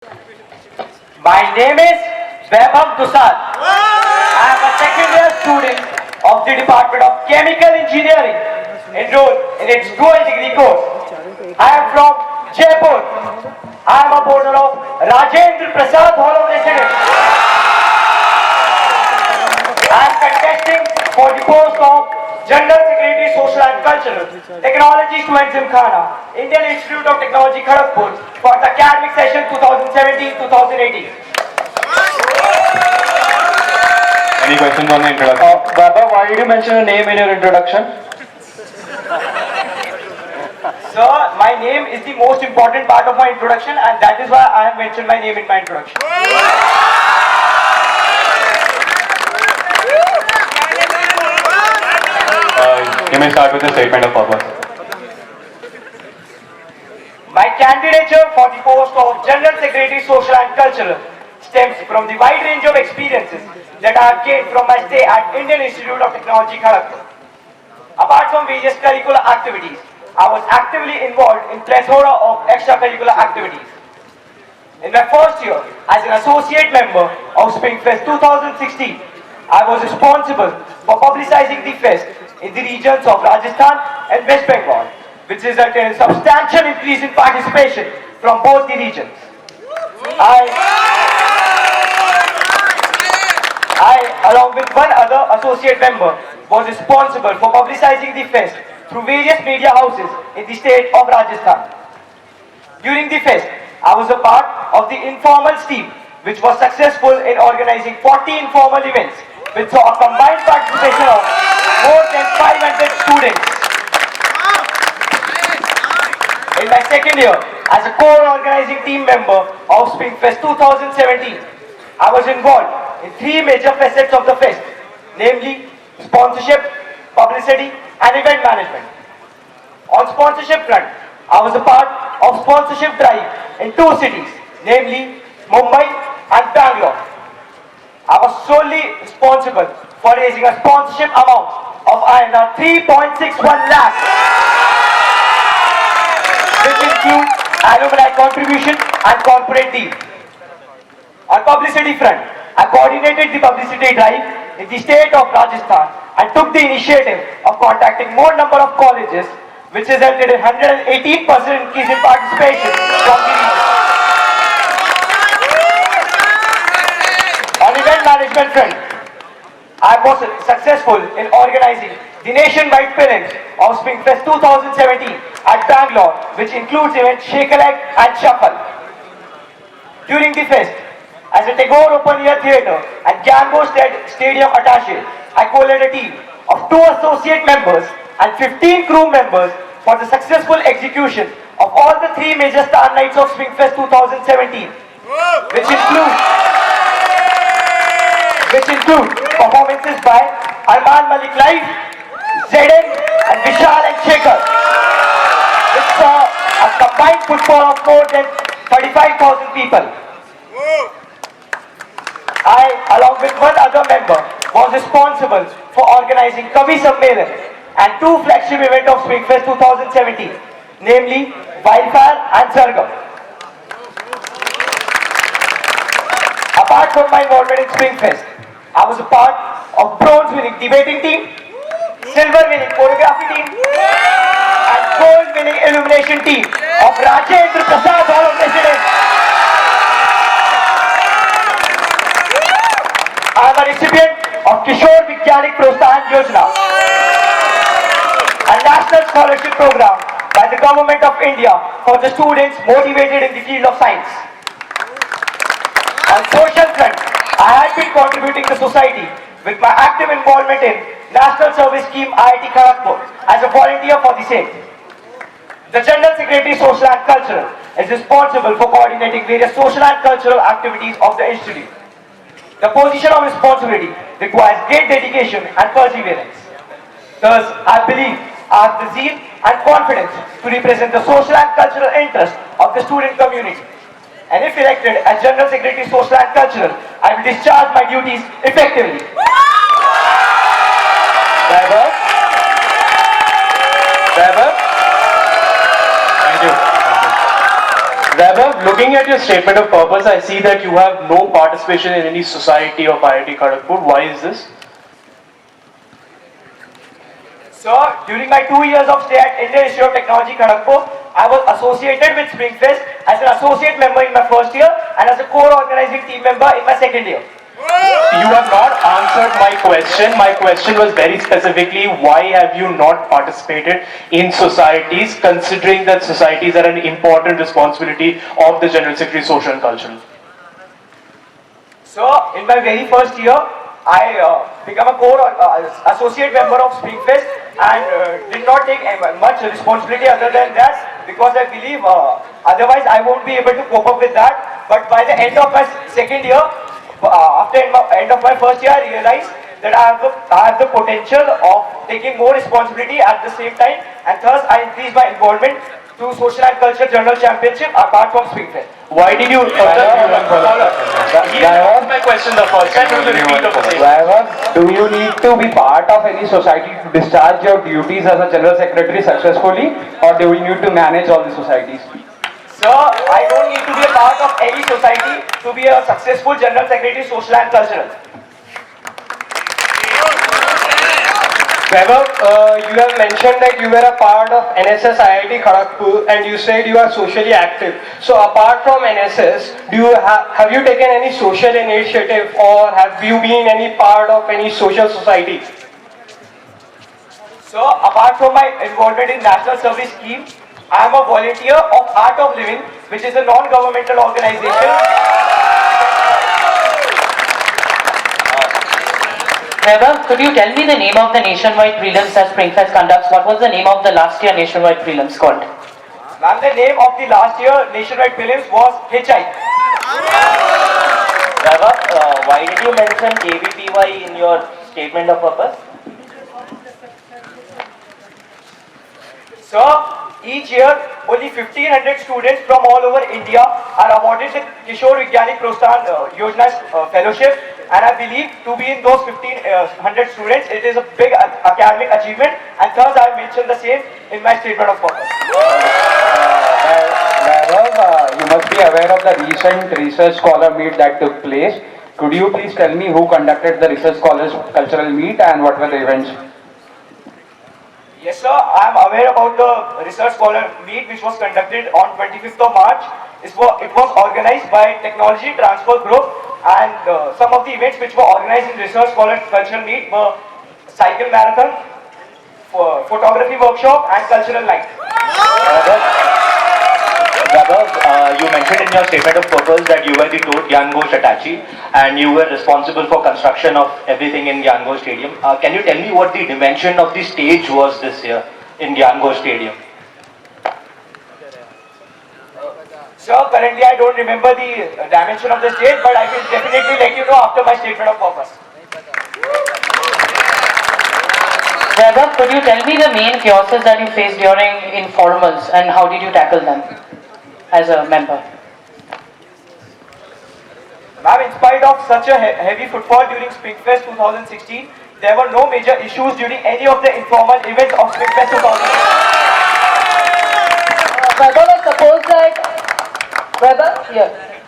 My name is Vaibhav Dusad. I am a second year student of the Department of Chemical Engineering, enrolled in its dual degree course. I am from Jaipur. I am a boarder of Rajendra Prasad Hall of Residence. I am contesting for the post of General Secretary Social and Cultural Technology Students Gymkhana, Indian Institute of Technology Kharagpur for the academic session 2017-2018. Any questions on the introduction? Baba, why did you mention a name in your introduction? Sir, my name is the most important part of my introduction, and that is why I have mentioned my name in my introduction. You may start with a statement of purpose. My candidature for the post of General Secretary Social and Cultural stems from the wide range of experiences that I have gained from my stay at Indian Institute of Technology Kharagpur. Apart from various curricular activities, I was actively involved in plethora of extracurricular activities. In my first year as an associate member of Springfest 2016, I was responsible for publicizing the fest in the regions of Rajasthan and West Bengal, which resulted in a substantial increase in participation from both the regions. I, along with one other associate member, was responsible for publicizing the fest through various media houses in the state of Rajasthan. During the fest, I was a part of the informal team, which was successful in organizing 40 informal events, which saw a combined participation of more than 500 students. In my second year, as a core organizing team member of Springfest 2017, I was involved in three major facets of the fest, namely sponsorship, publicity, and event management. On sponsorship front, I was a part of sponsorship drive in two cities, namely Mumbai and Bangalore. I was solely responsible for raising a sponsorship amount of INR 3.61 lakhs, which includes alumni contribution and corporate deal. On publicity front, I coordinated the publicity drive in the state of Rajasthan and took the initiative of contacting more number of colleges, which resulted in 118% increase in participation from the region. On event management front, I was successful in organizing the nationwide prelims of Springfest 2017 at Bangalore, which includes events Shake a Leg and Shuffle. During the fest, as a Tagore Open Air Theatre and Gambo Stadium attaché, I co-led a team of 2 associate members and 15 crew members for the successful execution of all the 3 major star nights of Springfest 2017, which include performances by Arman Malik Live, Zedin and Vishal and Shekhar, which saw a combined footfall of more than 35,000 people. I, along with one other member, was responsible for organizing Kavi Sammelan and 2 flagship events of Springfest 2017, namely Wildfire and Sargam. Apart from my involvement in Springfest, I was a part of bronze winning debating team, silver winning choreography team, and gold winning illumination team of Rajendra Prasad Hall of Residence. I am a recipient of Kishore Vigyanik Prostahan Yojana, a national scholarship program by the Government of India for the students motivated in the field of science. On social front, I had been contributing to society with my active involvement in National Service Scheme IIT Kharagpur as a volunteer for the same. The General Secretary Social and Cultural is responsible for coordinating various social and cultural activities of the institute. The position of responsibility requires great dedication and perseverance. Thus, I believe I have the zeal and confidence to represent the social and cultural interests of the student community. And if elected as General Secretary Social and Cultural, I will discharge my duties effectively. Vaibhav? Vaibhav? Thank you. Vaibhav, looking at your statement of purpose, I see that you have no participation in any society of IIT Kharagpur. Why is this? So, during my 2 years of stay at Indian Institute of Technology, Kharagpur, I was associated with Springfest as an associate member in my first year and as a core organizing team member in my second year. You have not answered my question. My question was very specifically, why have you not participated in societies, considering that societies are an important responsibility of the General Secretary Social and Cultural? So, in my very first year, I became a core associate member of Springfest and did not take much responsibility other than that because I believe otherwise I won't be able to cope up with that. But by the end of my second year, after end of my first year, I realized that I have the potential of taking more responsibility at the same time, and thus I increased my involvement to Social and Culture General Championship apart from Springfest. Why did you? He asked my question the first time. You will repeat of the same. Vaibhav, do you need to be part of any society to discharge your duties as a general secretary successfully, or do you need to manage all the societies? Sir, I don't need to be a part of any society to be a successful General Secretary, Social and Cultural. Vaibhav, you have mentioned that you were a part of NSS IIT Kharagpur and you said you are socially active. So apart from NSS, do you have you taken any social initiative or have you been any part of any social society? So, apart from my involvement in National Service Scheme, I am a volunteer of Art of Living, which is a non-governmental organization. Vaibhav, could you tell me the name of the nationwide prelims that Springfest conducts? What was the name of the last year nationwide prelims called? Ma'am, the name of the last year nationwide prelims was HI. Vaibhav, why did you mention KVPY in your statement of purpose? So, each year, only 1500 students from all over India are awarded the Kishore Vigyanik Prosthan Yojana Fellowship, and I believe to be in those 1500 students, it is a big academic achievement, and thus I mentioned the same in my statement of purpose. Vaibhav, you must be aware of the recent research scholar meet that took place. Could you please tell me who conducted the research scholars cultural meet and what were the events? Yes, sir. I am aware about the research scholar meet which was conducted on 25th of March. It was organized by Technology Transfer Group, and some of the events which were organized in research scholar cultural meet were cycle marathon, photography workshop, and cultural night. Vaibhav, you mentioned in your statement of purpose that you were the Gyan Ghosh attaché and you were responsible for construction of everything in Gyan Ghosh Stadium. Can you tell me what the dimension of the stage was this year in Gyan Ghosh Stadium? Sir, currently I don't remember the dimension of the stage, but I will definitely let you know after my statement of purpose. Vaibhav, could you tell me the main chaoses that you faced during informals and how did you tackle them as a member? Ma'am, in spite of such a heavy footfall during Springfest 2016, there were no major issues during any of the informal events of Springfest 2016. Vaibhav,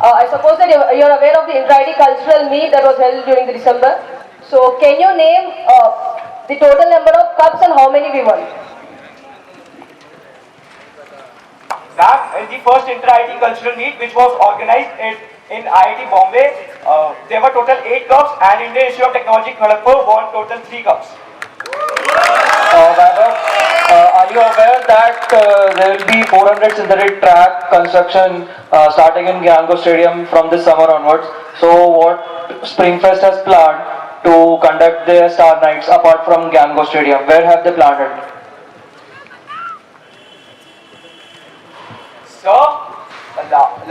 I suppose that you're aware of the intra-IIT cultural meet that was held during the December. So, can you name the total number of cups and how many we won? Ma'am, in the first intra-IIT cultural meet which was organized in IIT Bombay, there were total 8 cups and Indian Institute of Technology Kharagpur won total 3 cups. Vaibhav, are you aware that there will be 400 synthetic track construction starting in Gyan Ghosh Stadium from this summer onwards? So what Springfest has planned to conduct their Star Nights apart from Gyan Ghosh Stadium? Where have they planned it? So,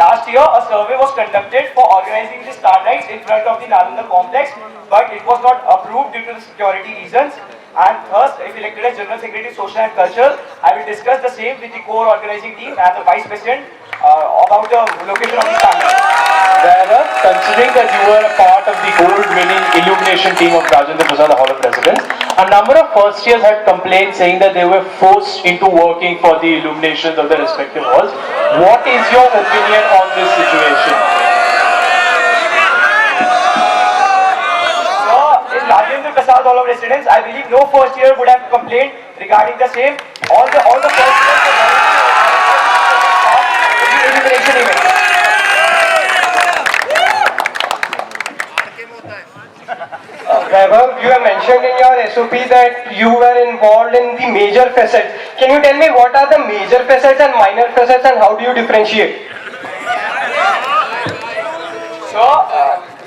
last year a survey was conducted for organizing the Star Nights in front of the Nalanda complex, but it was not approved due to the security reasons. And thus, if elected as General Secretary Social and Cultural, I will discuss the same with the core organizing team and the Vice President about the location of the Star Nights. considering that you were a part of the gold-winning illumination team of Rajendra Prasad Hall of Residence, a number of first years had complained saying that they were forced into working for the illuminations of their respective halls. What is your opinion on this situation? In Rajendra Prasad Hall of Residence, I believe no first year would have complained regarding the same. All the first years were the illumination event. Vaibhav, you have mentioned in your SOP that you were involved in the major facets. Can you tell me what are the major facets and minor facets and how do you differentiate? So,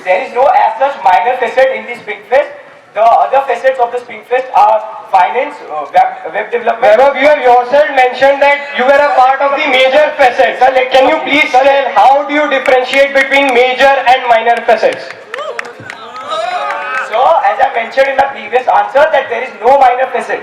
there is no as such minor facet in the Spring Fest. The other facets of the Spring Fest are finance, web development. Vaibhav, you have yourself mentioned that you were a part of the major facets. Can you please tell how do you differentiate between major and minor facets? So, as I mentioned in my previous answer, that there is no minor facet.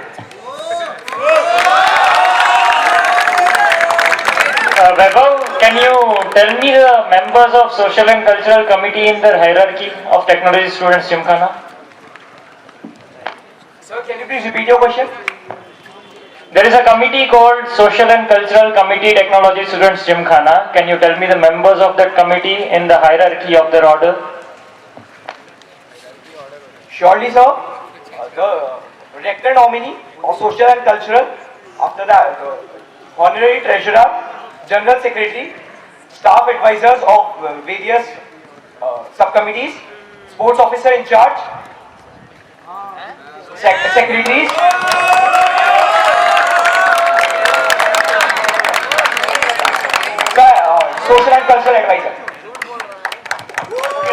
Vaibhav, can you tell me the members of Social and Cultural Committee in the hierarchy of Technology Students Gymkhana? Sir, can you please repeat your question? There is a committee called Social and Cultural Committee Technology Students Gymkhana. Can you tell me the members of that committee in the hierarchy of their order? Surely, sir. The rector nominee of Social and Cultural, after that, honorary treasurer, general secretary, staff advisors of various subcommittees, sports officer in charge, secretaries, social and cultural advisor.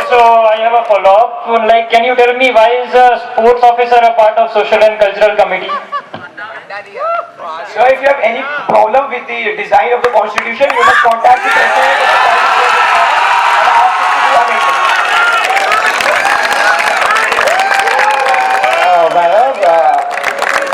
So I have a follow-up. Like, can you tell me why is a sports officer a part of Social and Cultural Committee? So if you have any problem with the design of the constitution, you must contact the president of the and ask him to do amendment.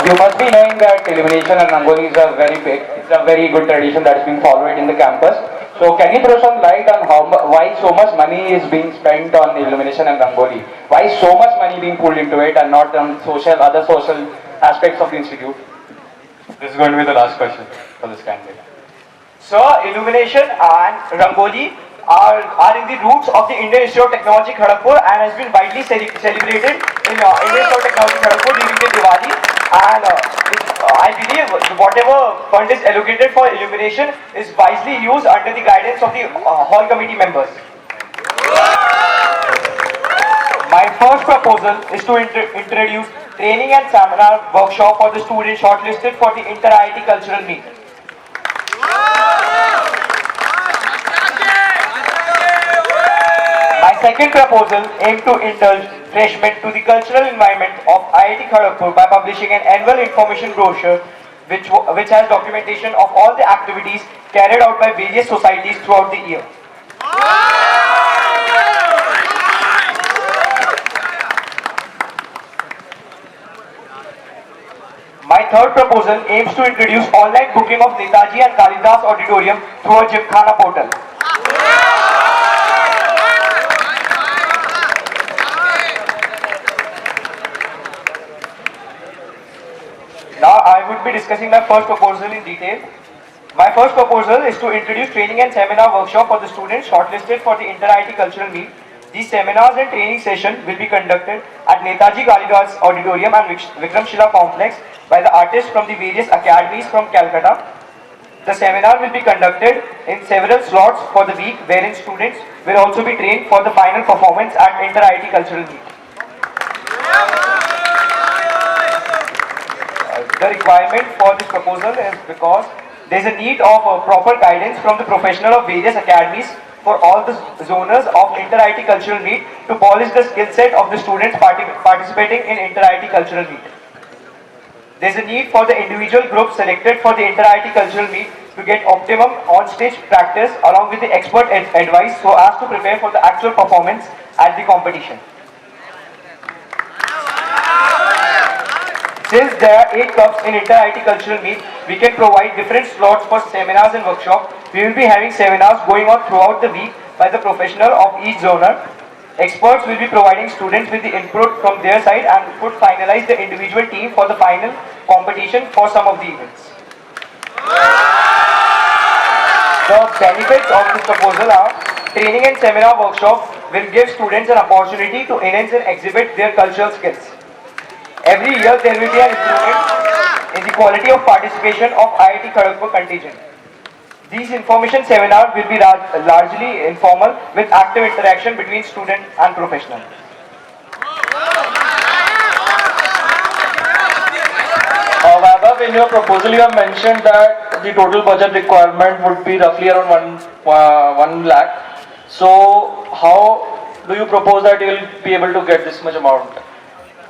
You must be knowing that illumination and Rangoli is a very big, it's a very good tradition that's being followed in the campus. So can you throw some light on why so much money is being spent on illumination and Rangoli? Why is so much money being pulled into it and not on other social aspects of the institute? This is going to be the last question for this candidate. So illumination and Rangoli are in the roots of the Indian Institute of Technology Kharagpur and has been widely celebrated in Indian Institute of Technology Kharagpur during the Diwali. And I believe whatever fund is allocated for illumination is wisely used under the guidance of the hall committee members. My first proposal is to introduce training and seminar workshop for the students shortlisted for the Inter-IIT Cultural Meet. My second proposal aims to indulge freshmen to the cultural environment of IIT Kharagpur by publishing an annual information brochure which has documentation of all the activities carried out by various societies throughout the year. My third proposal aims to introduce online booking of Netaji and Kalidas Auditorium through a Gymkhana portal. Now I would be discussing my first proposal in detail. My first proposal is to introduce training and seminar workshop for the students shortlisted for the Inter-IIT Cultural Meet. These seminars and training sessions will be conducted at Netaji Kalidas Auditorium and Vikramshila Complex by the artists from the various academies from Calcutta. The seminar will be conducted in several slots for the week wherein students will also be trained for the final performance at Inter-IIT Cultural Meet. The requirement for this proposal is because there is a need of proper guidance from the professional of various academies for all the zoners of Inter-IIT Cultural Meet to polish the skill set of the students participating in Inter-IIT Cultural Meet. There is a need for the individual group selected for the Inter-IIT Cultural Meet to get optimum on-stage practice along with the expert advice so as to prepare for the actual performance at the competition. Since there are 8 clubs in Inter-IIT Cultural Meet, we can provide different slots for seminars and workshops. We will be having seminars going on throughout the week by the professional of each genre. Experts will be providing students with the input from their side and would finalize the individual team for the final competition for some of the events. The benefits of this proposal are training and seminar workshop will give students an opportunity to enhance and exhibit their cultural skills. Every year there will be an improvement in the quality of participation of IIT Kharagpur contingent. These information seminars will be largely informal with active interaction between student and professional. Vaibhav, in your proposal you have mentioned that the total budget requirement would be roughly around 1 lakh. So how do you propose that you will be able to get this much amount?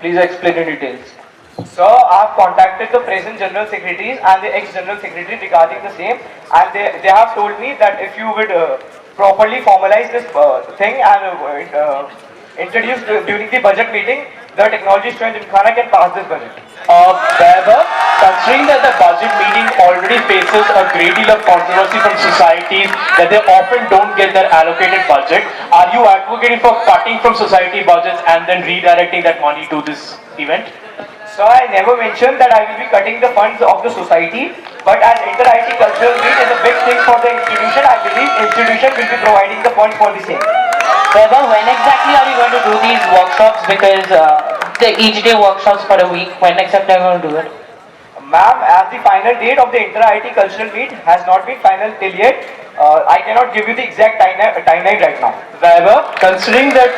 Please explain in details. So I have contacted the present general secretaries and the ex-general secretary regarding the same, and they have told me that if you would properly formalize this thing and introduce during the budget meeting, the technology Students Gymkhana can pass this budget. Vaibhav, considering that the budget meeting already faces a great deal of controversy from societies that they often don't get their allocated budget, are you advocating for cutting from society budgets and then redirecting that money to this event? So I never mentioned that I will be cutting the funds of the society, but as Inter-IT Cultural Meet is a big thing for the institution, I believe institution will be providing the funds for the same. Vaibhav, when exactly are you going to do these workshops? Because the each day workshops for a week, when exactly are you going to do it? Ma'am, as the final date of the Inter-IT Cultural Meet has not been final till yet, I cannot give you the exact timeline right now. Vaibhav, considering that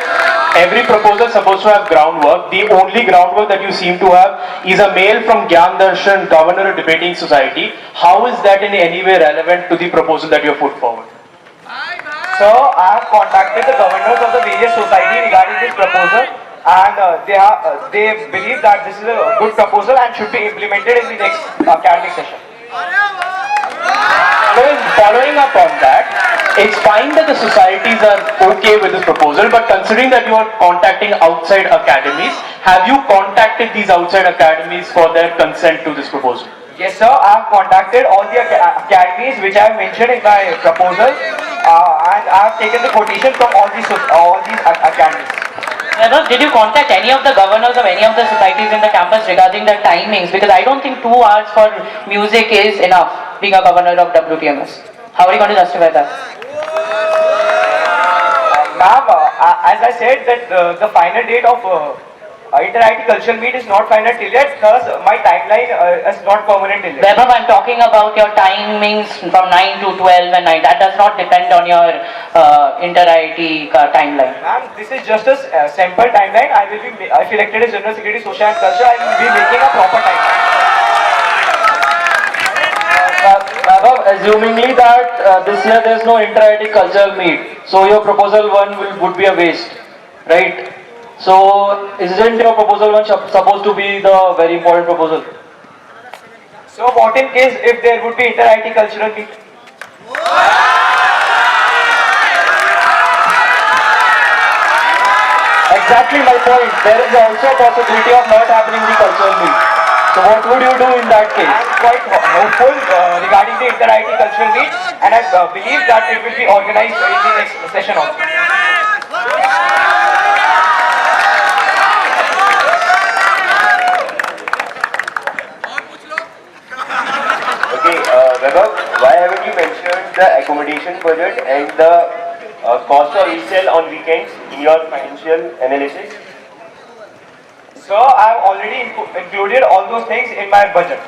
every proposal is supposed to have groundwork, the only groundwork that you seem to have is a mail from Gyan Darshan, Governor of Debating Society. How is that in any way relevant to the proposal that you have put forward? So I have contacted the governors of the various society regarding this proposal, and they believe that this is a good proposal and should be implemented in the next academic session. Following up on that, it's fine that the societies are okay with this proposal, but considering that you are contacting outside academies, have you contacted these outside academies for their consent to this proposal? Yes, sir. I have contacted all the academies which I have mentioned in my proposal, and I have taken the quotation from all these academies. Vaibhav, did you contact any of the governors of any of the societies in the campus regarding the timings? Because I don't think 2 hours for music is enough, being a governor of WTMS. How are you going to justify that? Ma'am, as I said that the final date of Inter-IT Cultural Meet is not final till yet, thus my timeline is not permanent till yet. Vaibhav, I'm talking about your timings from 9 to 12 and 9. That does not depend on your Inter-IT timeline. Ma'am, this is just a sample timeline. I will be, if elected as General Secretary Social and Culture, I will be making a proper timeline. Vaibhav, assumingly that this year there is no Inter-IT Cultural Meet, so your proposal 1 would be a waste, right? So, isn't your proposal 1 supposed to be the very important proposal? So, what in case if there would be Inter-IT Cultural Meet? Exactly my point. There is also a possibility of not happening the cultural meet. So what would you do in that case? I am quite hopeful regarding the Inter-IT Cultural Meet, and I believe that it will be organized in the next session also. Okay, Vaibhav, why haven't you mentioned the accommodation budget and the cost of resale on weekends in your financial analysis? So I have already included all those things in my budget.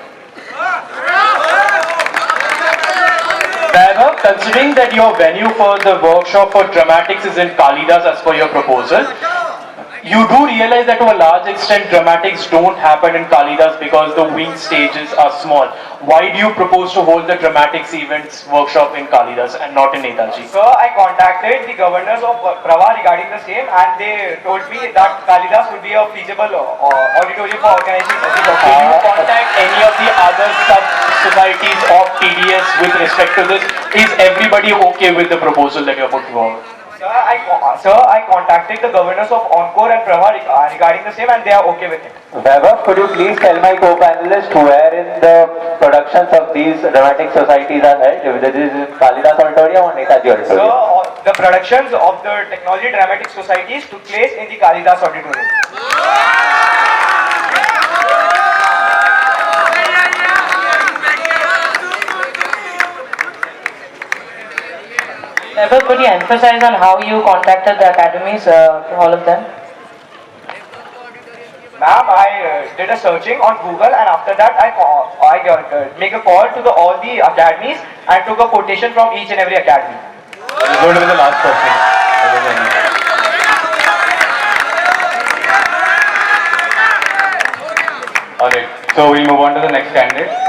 Vaibhav, considering that your venue for the workshop for dramatics is in Kalidas as per your proposal, you do realize that to a large extent dramatics don't happen in Kalidas because the wing stages are small. Why do you propose to hold the dramatics events workshop in Kalidas and not in Netaji? So I contacted the governors of Prava regarding the same, and they told me that Kalidas would be a feasible auditorium for organizing the workshop. Will you contact any of the other sub-societies of TDS with respect to this? Is everybody okay with the proposal that you are putting forward? Sir, I contacted the governors of Encore and Prava regarding the same, and they are okay with it. Vaibhav, could you please tell my co-panelists where in the productions of these dramatic societies are held? If this is in Kalidas Auditorium or Netaji Auditorium? So the productions of the Technology Dramatic Societies took place in the Kalidas Auditorium. Vaibhav, could you emphasize on how you contacted the academies, all of them? Ma'am, I did a searching on Google, and after that I make a call to all the academies and took a quotation from each and every academy. This is going to be the last question. Alright, so we'll move on to the next candidate.